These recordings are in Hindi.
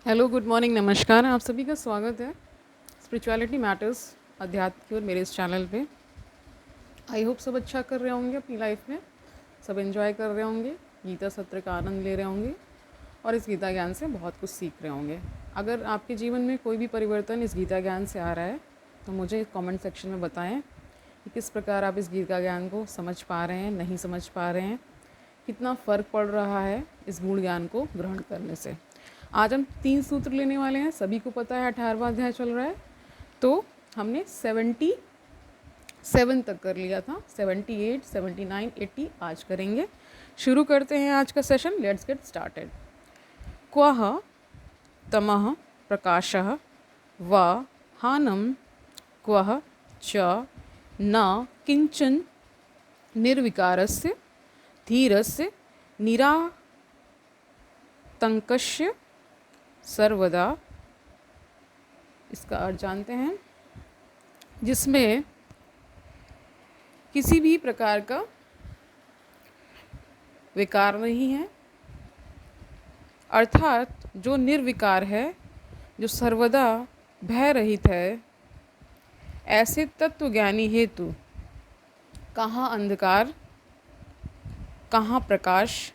हेलो, गुड मॉर्निंग, नमस्कार। आप सभी का स्वागत है स्पिरिचुअलिटी मैटर्स अध्यात्म की और मेरे इस चैनल पे। आई होप सब अच्छा कर रहे होंगे अपनी लाइफ में, सब एंजॉय कर रहे होंगे, गीता सत्र का आनंद ले रहे होंगे और इस गीता ज्ञान से बहुत कुछ सीख रहे होंगे। अगर आपके जीवन में कोई भी परिवर्तन इस गीता ज्ञान से आ रहा है तो मुझे कमेंट सेक्शन में बताएं कि किस प्रकार आप इस गीता ज्ञान को समझ पा रहे हैं, नहीं समझ पा रहे हैं, कितना फ़र्क पड़ रहा है इस गूढ़ ज्ञान को ग्रहण करने से। आज हम 3 सूत्र लेने वाले हैं। सभी को पता है 18वां अध्याय चल रहा है, तो हमने 77 तक कर लिया था। 78, 79, 80 आज करेंगे। शुरू करते हैं आज का सेशन। Let's get started. क्वः तमः प्रकाशः व हानं क्वः च न किंचन निर्विकारस्य धीरस्य निरातंकस्य सर्वदा। इसका अर्थ जानते हैं, जिसमें किसी भी प्रकार का विकार नहीं है, अर्थात जो निर्विकार है, जो सर्वदा भय रहित है, ऐसे तत्वज्ञानी हेतु कहाँ अंधकार, कहाँ प्रकाश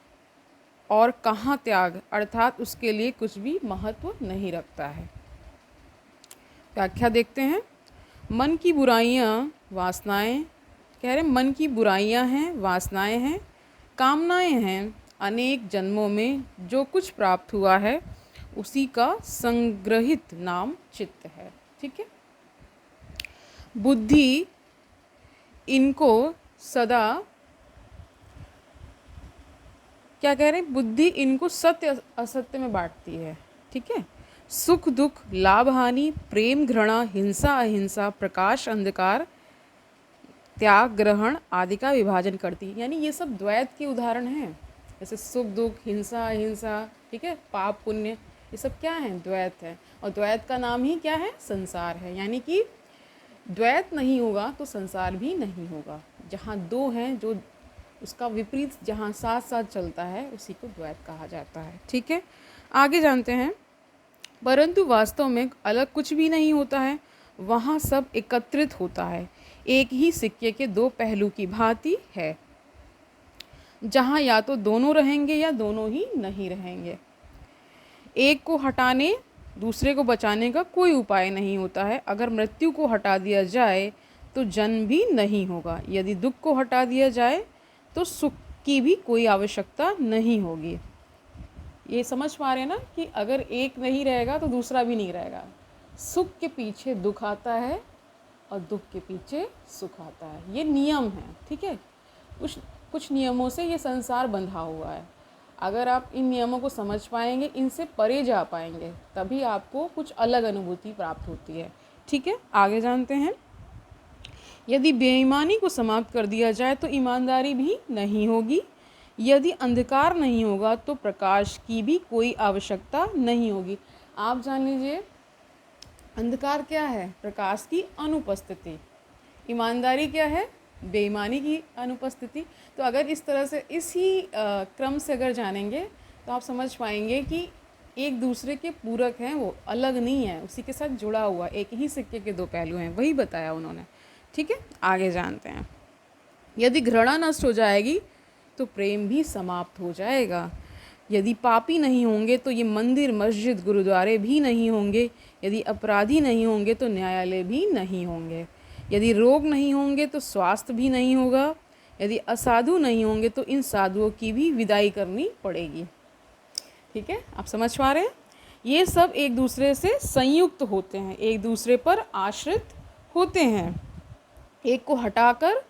और कहाँ त्याग, अर्थात उसके लिए कुछ भी महत्व नहीं रखता है। व्याख्या देखते हैं। मन की बुराइयाँ वासनाएं, कह रहे मन की बुराइयाँ हैं, वासनाएं हैं, कामनाएं हैं। अनेक जन्मों में जो कुछ प्राप्त हुआ है उसी का संग्रहित नाम चित्त है। ठीक है। बुद्धि इनको सदा, क्या कह रहे हैं, बुद्धि इनको सत्य असत्य में बांटती है। ठीक है। सुख दुख, लाभ हानि, प्रेम घृणा, हिंसा अहिंसा, प्रकाश अंधकार, त्याग ग्रहण आदि का विभाजन करती है। यानी ये सब द्वैत के उदाहरण हैं। जैसे सुख दुख, हिंसा अहिंसा, ठीक है, पाप पुण्य, ये सब क्या है? द्वैत है। और द्वैत का नाम ही क्या है? संसार है। यानी कि द्वैत नहीं होगा तो संसार भी नहीं होगा। जहाँ दो हैं, जो उसका विपरीत जहाँ साथ साथ चलता है, उसी को द्वैत कहा जाता है। ठीक है। आगे जानते हैं। परंतु वास्तव में अलग कुछ भी नहीं होता है, वहाँ सब एकत्रित होता है, एक ही सिक्के के दो पहलू की भांति है, जहाँ या तो दोनों रहेंगे या दोनों ही नहीं रहेंगे। एक को हटाने दूसरे को बचाने का कोई उपाय नहीं होता है। अगर मृत्यु को हटा दिया जाए तो जन्म भी नहीं होगा। यदि दुख को हटा दिया जाए तो सुख की भी कोई आवश्यकता नहीं होगी। ये समझ पा रहे हैं ना कि अगर एक नहीं रहेगा तो दूसरा भी नहीं रहेगा। सुख के पीछे दुख आता है और दुख के पीछे सुख आता है। ये नियम है। ठीक है। कुछ नियमों से ये संसार बंधा हुआ है। अगर आप इन नियमों को समझ पाएंगे, इनसे परे जा पाएंगे, तभी आपको कुछ अलग अनुभूति प्राप्त होती है। ठीक है। आगे जानते हैं। यदि बेईमानी को समाप्त कर दिया जाए तो ईमानदारी भी नहीं होगी। यदि अंधकार नहीं होगा तो प्रकाश की भी कोई आवश्यकता नहीं होगी। आप जान लीजिए, अंधकार क्या है? प्रकाश की अनुपस्थिति। ईमानदारी क्या है? बेईमानी की अनुपस्थिति। तो अगर इस तरह से इसी क्रम से अगर जानेंगे तो आप समझ पाएंगे कि एक दूसरे के पूरक हैं, वो अलग नहीं है, उसी के साथ जुड़ा हुआ एक ही सिक्के के दो पहलू हैं। वही बताया उन्होंने। ठीक है। आगे जानते हैं। यदि घृणा नष्ट हो जाएगी तो प्रेम भी समाप्त हो जाएगा। यदि पापी नहीं होंगे तो ये मंदिर मस्जिद गुरुद्वारे भी नहीं होंगे। यदि अपराधी नहीं होंगे तो न्यायालय भी नहीं होंगे। यदि रोग नहीं होंगे तो स्वास्थ्य भी नहीं होगा। यदि असाधु नहीं होंगे तो इन साधुओं की भी विदाई करनी पड़ेगी। ठीक है। आप समझ पा रहे हैं? ये सब एक दूसरे से संयुक्त होते हैं, एक दूसरे पर आश्रित होते हैं। एक को हटाकर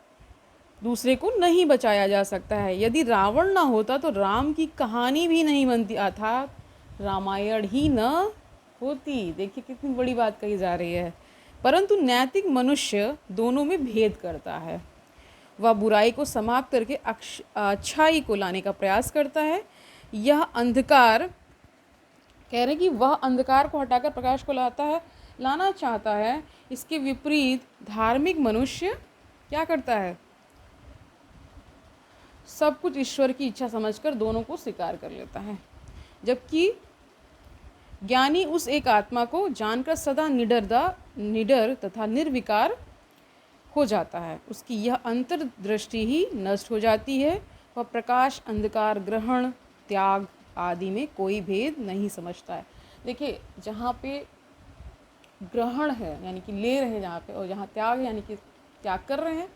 दूसरे को नहीं बचाया जा सकता है। यदि रावण ना होता तो राम की कहानी भी नहीं बनती, अर्थात रामायण ही न होती। देखिए कितनी बड़ी बात कही जा रही है। परंतु नैतिक मनुष्य दोनों में भेद करता है। वह बुराई को समाप्त करके अच्छाई को लाने का प्रयास करता है। यह अंधकार, कह रहे हैं कि वह अंधकार को हटाकर प्रकाश को लाना चाहता है। इसके विपरीत धार्मिक मनुष्य क्या करता है? सब कुछ ईश्वर की इच्छा समझकर दोनों को स्वीकार कर लेता है। जबकि ज्ञानी उस एक आत्मा को जानकर सदा निडर तथा निर्विकार हो जाता है। उसकी यह अंतर्दृष्टि ही नष्ट हो जाती है। वह प्रकाश, अंधकार, ग्रहण, त्याग आदि में कोई भेद नहीं समझता है। देखिए, जहाँ पे ग्रहण है यानी कि ले रहे हैं जहाँ पे, और जहाँ त्याग है यानी कि त्याग कर रहे हैं,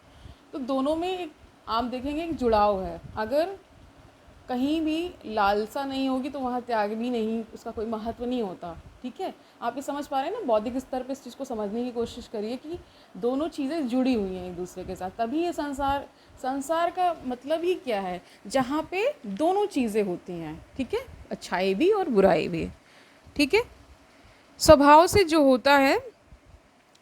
तो दोनों में एक आप देखेंगे एक जुड़ाव है। अगर कहीं भी लालसा नहीं होगी तो वहाँ त्याग भी नहीं, उसका कोई महत्व नहीं होता। ठीक है, आप ये समझ पा रहे हैं ना? बौद्धिक स्तर पे इस चीज़ को समझने की कोशिश करिए कि दोनों चीज़ें जुड़ी हुई हैं एक दूसरे के साथ, तभी ये संसार का मतलब ही क्या है, जहाँ पे दोनों चीज़ें होती हैं। ठीक है, अच्छाई भी और बुराई भी। ठीक है, स्वभाव से जो होता है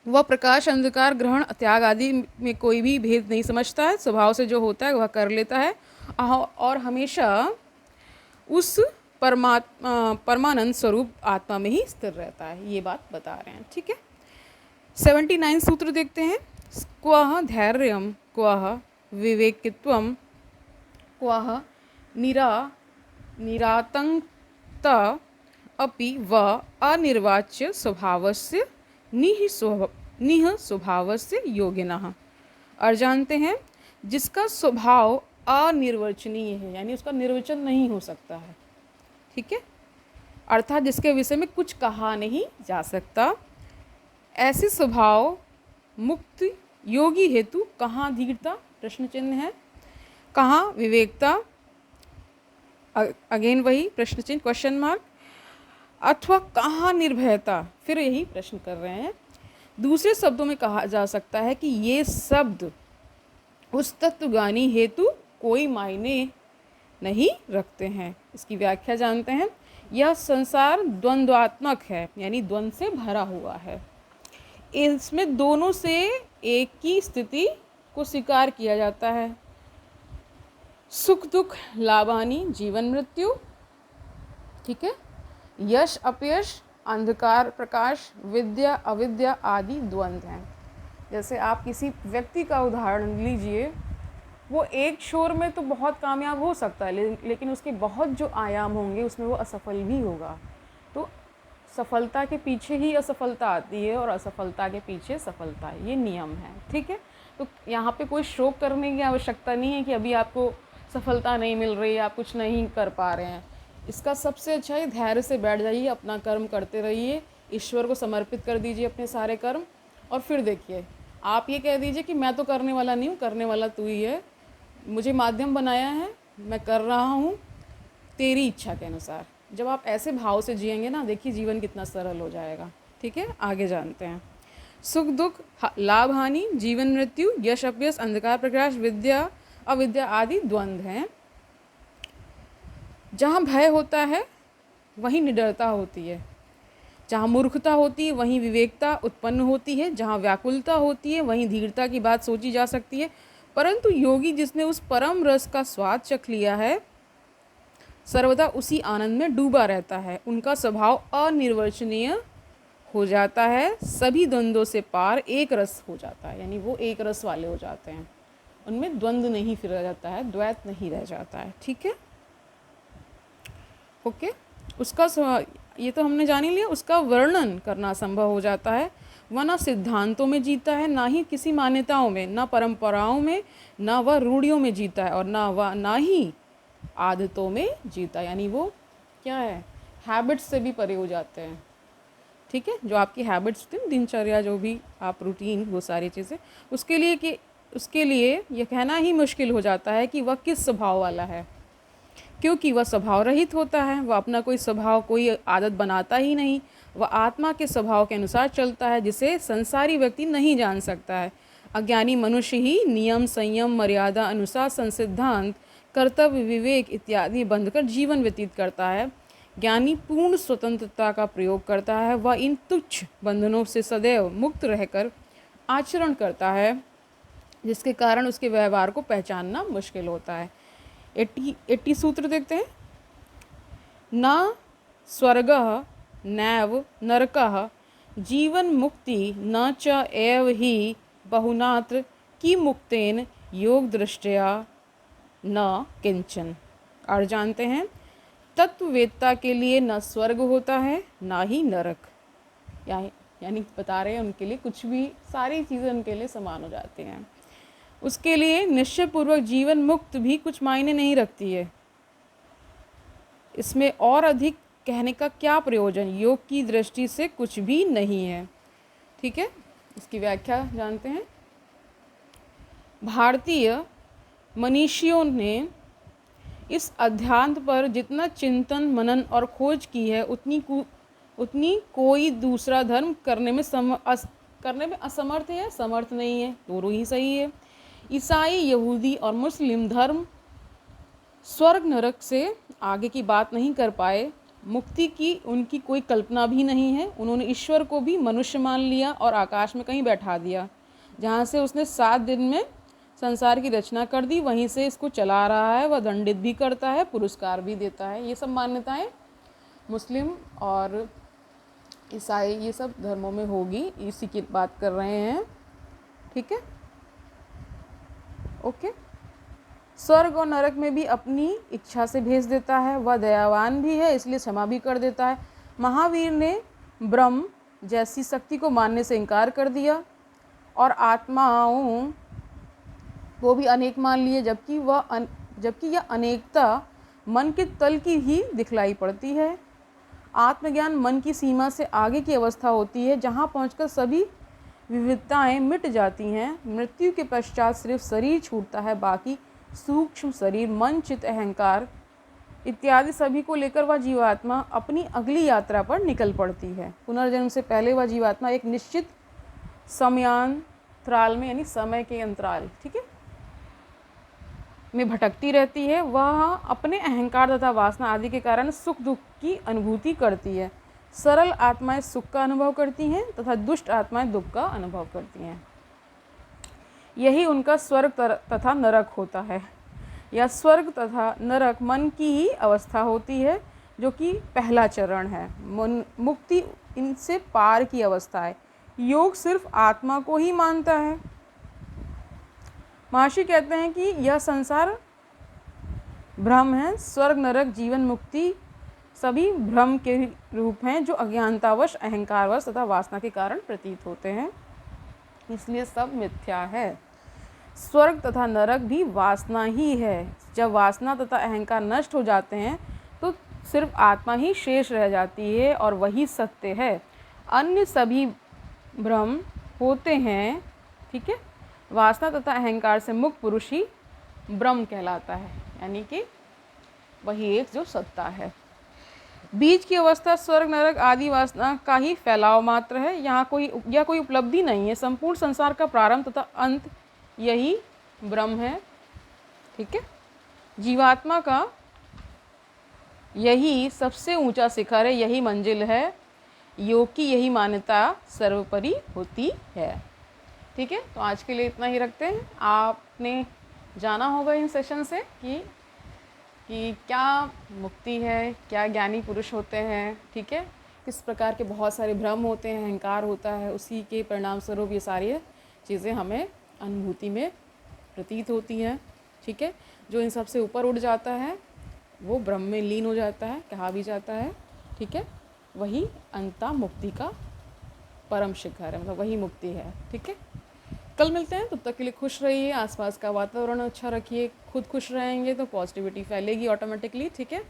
वह प्रकाश, अंधकार, ग्रहण, त्याग आदि में कोई भी भेद नहीं समझता है। स्वभाव से जो होता है वह कर लेता है और हमेशा उस परमानंद स्वरूप आत्मा में ही स्थिर रहता है। ये बात बता रहे हैं। ठीक है, 79 सूत्र देखते हैं। क्वः धैर्यं, क्वः विवेकित्वं, क्वः निरातंकता अपि व अनिर्वाच्य स्वभावस्य निः स्वभावस्य योगिनः। और जानते हैं जिसका स्वभाव अनिर्वचनीय है, यानी उसका निर्वचन नहीं हो सकता है। ठीक है, अर्थात जिसके विषय में कुछ कहा नहीं जा सकता, ऐसे स्वभाव मुक्त योगी हेतु कहाँ धीरता, प्रश्न चिन्ह है, कहाँ विवेकता, अगेन वही प्रश्न चिन्ह, क्वेश्चन मार्क, अथवा कहाँ निर्भयता, फिर यही प्रश्न कर रहे हैं। दूसरे शब्दों में कहा जा सकता है कि ये शब्द उस तत्वज्ञानी हेतु कोई मायने नहीं रखते हैं। इसकी व्याख्या जानते हैं। यह संसार द्वंद्वात्मक है, यानी द्वंद्व से भरा हुआ है। इसमें दोनों से एक की स्थिति को स्वीकार किया जाता है। सुख दुख, लाभ हानि, जीवन मृत्यु। ठीक है, यश अपयश, अंधकार प्रकाश, विद्या अविद्या आदि द्वंद्व हैं। जैसे आप किसी व्यक्ति का उदाहरण लीजिए, वो एक छोर में तो बहुत कामयाब हो सकता है, लेकिन उसके बहुत जो आयाम होंगे उसमें वो असफल भी होगा। तो सफलता के पीछे ही असफलता आती है और असफलता के पीछे सफलता है, ये नियम है। ठीक है, तो यहाँ पे कोई शोक करने की आवश्यकता नहीं है कि अभी आपको सफलता नहीं मिल रही है, आप कुछ नहीं कर पा रहे हैं। इसका सबसे अच्छा है धैर्य से बैठ जाइए, अपना कर्म करते रहिए, ईश्वर को समर्पित कर दीजिए अपने सारे कर्म, और फिर देखिए आप ये कह दीजिए कि मैं तो करने वाला नहीं हूँ, करने वाला तू ही है, मुझे माध्यम बनाया है, मैं कर रहा हूँ तेरी इच्छा के अनुसार। जब आप ऐसे भाव से जिएंगे ना, देखिए जीवन कितना सरल हो जाएगा। ठीक है, आगे जानते हैं। सुख दुख, लाभ हानि, जीवन मृत्यु, यश अपयश, अंधकार प्रकाश, विद्या अविद्या आदि द्वंद्व हैं। जहाँ भय होता है वहीं निडरता होती है, जहाँ मूर्खता होती है वहीं विवेकता उत्पन्न होती है, जहाँ व्याकुलता होती है वहीं धीरता की बात सोची जा सकती है। परंतु योगी जिसने उस परम रस का स्वाद चख लिया है सर्वदा उसी आनंद में डूबा रहता है। उनका स्वभाव अनिर्वचनीय हो जाता है, सभी द्वंद्वों से पार एक रस हो जाता है, यानी वो एक रस वाले हो जाते हैं, उनमें द्वंद्व नहीं फिर रह जाता है, द्वैत नहीं रह जाता है। ठीक है, ओके। उसका ये तो हमने जान ही लिया। उसका वर्णन करना संभव हो जाता है। वह ना सिद्धांतों में जीता है, ना ही किसी मान्यताओं में, ना परंपराओं में, ना वह रूढ़ियों में जीता है, और ना ही आदतों में जीता, यानी वो क्या है, हैबिट्स से भी परे हो जाते हैं। ठीक है, जो आपकी हैबिट्स थी, दिनचर्या, जो भी आप रूटीन, वो सारी चीज़ें, उसके लिए यह कहना ही मुश्किल हो जाता है कि वह किस स्वभाव वाला है, क्योंकि वह स्वभाव रहित होता है। वह अपना कोई स्वभाव, कोई आदत बनाता ही नहीं, वह आत्मा के स्वभाव के अनुसार चलता है, जिसे संसारी व्यक्ति नहीं जान सकता है। अज्ञानी मनुष्य ही नियम, संयम, मर्यादा, अनुशासन, सिद्धांत, कर्तव्य, विवेक इत्यादि बंधकर जीवन व्यतीत करता है। ज्ञानी पूर्ण स्वतंत्रता का प्रयोग करता है। वह इन तुच्छ बंधनों से सदैव मुक्त रहकर आचरण करता है, जिसके कारण उसके व्यवहार को पहचानना मुश्किल होता है। 80 सूत्र देखते हैं। न स्वर्गः नैव नरकः जीवन मुक्ति न च एव ही बहुनात्र की मुक्तेन योग दृष्टया न किंचन। और जानते हैं तत्ववेत्ता के लिए न स्वर्ग होता है ना ही नरक। यानी बता रहे हैं उनके लिए कुछ भी, सारी चीज़ें उनके लिए समान हो जाती हैं। उसके लिए निश्चयपूर्वक जीवन मुक्त भी कुछ मायने नहीं रखती है। इसमें और अधिक कहने का क्या प्रयोजन, योग की दृष्टि से कुछ भी नहीं है। ठीक है, इसकी व्याख्या जानते हैं। भारतीय मनीषियों ने इस अध्यात्म पर जितना चिंतन मनन और खोज की है उतनी कोई दूसरा धर्म करने में असमर्थ है, समर्थ नहीं है। दोनों ही सही है। ईसाई, यहूदी और मुस्लिम धर्म स्वर्ग नरक से आगे की बात नहीं कर पाए। मुक्ति की उनकी कोई कल्पना भी नहीं है। उन्होंने ईश्वर को भी मनुष्य मान लिया और आकाश में कहीं बैठा दिया, जहाँ से उसने 7 दिन में संसार की रचना कर दी, वहीं से इसको चला रहा है। वह दंडित भी करता है, पुरस्कार भी देता है। ये सब मान्यताएं मुस्लिम और ईसाई ये सब धर्मों में होगी, इसी की बात कर रहे हैं। ठीक है, ओके। स्वर्ग और नरक में भी अपनी इच्छा से भेज देता है। वह दयावान भी है, इसलिए क्षमा भी कर देता है। महावीर ने ब्रह्म जैसी शक्ति को मानने से इनकार कर दिया और आत्माओं वो भी अनेक मान लिए, जबकि यह अनेकता मन के तल की ही दिखलाई पड़ती है। आत्मज्ञान मन की सीमा से आगे की अवस्था होती है, जहाँ पहुंचकर सभी विविधताएं मिट जाती हैं। मृत्यु के पश्चात सिर्फ शरीर छूटता है, बाकी सूक्ष्म शरीर, मन, चित्त, अहंकार इत्यादि सभी को लेकर वह जीवात्मा अपनी अगली यात्रा पर निकल पड़ती है। पुनर्जन्म से पहले वह जीवात्मा एक निश्चित समयांतराल में, यानी समय के अंतराल, ठीक है, में भटकती रहती है। वह अपने अहंकार तथा वासना आदि के कारण सुख दुख की अनुभूति करती है। सरल आत्माएं सुख का अनुभव करती हैं तथा दुष्ट आत्माएं दुख का अनुभव करती हैं। यही उनका स्वर्ग तथा नरक होता है। यह स्वर्ग तथा नरक मन की ही अवस्था होती है, जो कि पहला चरण है। मुक्ति इनसे पार की अवस्था है। योग सिर्फ आत्मा को ही मानता है। महर्षि कहते हैं कि यह संसार भ्रम है। स्वर्ग नरक जीवन मुक्ति सभी भ्रम के रूप हैं, जो अज्ञानतावश, अहंकारवश तथा वासना के कारण प्रतीत होते हैं, इसलिए सब मिथ्या है। स्वर्ग तथा नरक भी वासना ही है। जब वासना तथा अहंकार नष्ट हो जाते हैं तो सिर्फ आत्मा ही शेष रह जाती है और वही सत्य है। अन्य सभी भ्रम होते हैं। ठीक है, वासना तथा अहंकार से मुक्त पुरुष ही ब्रह्म कहलाता है, यानी कि वही एक जो सत्ता है। बीज की अवस्था स्वर्ग नरक आदि वासना का ही फैलाव मात्र है। यहाँ कोई उपलब्धि नहीं है। संपूर्ण संसार का प्रारंभ तथा अंत यही ब्रह्म है। ठीक है, जीवात्मा का यही सबसे ऊंचा शिखर है, यही मंजिल है। योग की यही मान्यता सर्वोपरि होती है। ठीक है, तो आज के लिए इतना ही रखते हैं। आपने जाना होगा इन सेशन से कि क्या मुक्ति है, क्या ज्ञानी पुरुष होते हैं। ठीक है, किस प्रकार के बहुत सारे भ्रम होते हैं, अहंकार होता है, उसी के परिणाम स्वरूप ये सारी चीज़ें हमें अनुभूति में प्रतीत होती हैं। ठीक है, जो इन सब से ऊपर उठ जाता है वो ब्रह्म में लीन हो जाता है, कहा भी जाता है। ठीक है, वही अंता मुक्ति का परम शिखर है, मतलब वही मुक्ति है। ठीक है, कल मिलते हैं, तब तक के लिए खुश रहिए, आसपास का वातावरण अच्छा रखिए। खुद खुश रहेंगे तो पॉजिटिविटी फैलेगी ऑटोमेटिकली। ठीक है,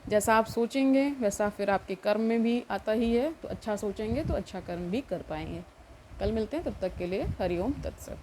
जैसा आप सोचेंगे वैसा फिर आपके कर्म में भी आता ही है। तो अच्छा सोचेंगे तो अच्छा कर्म भी कर पाएंगे। कल मिलते हैं, तब तक के लिए हरिओम तत्सत।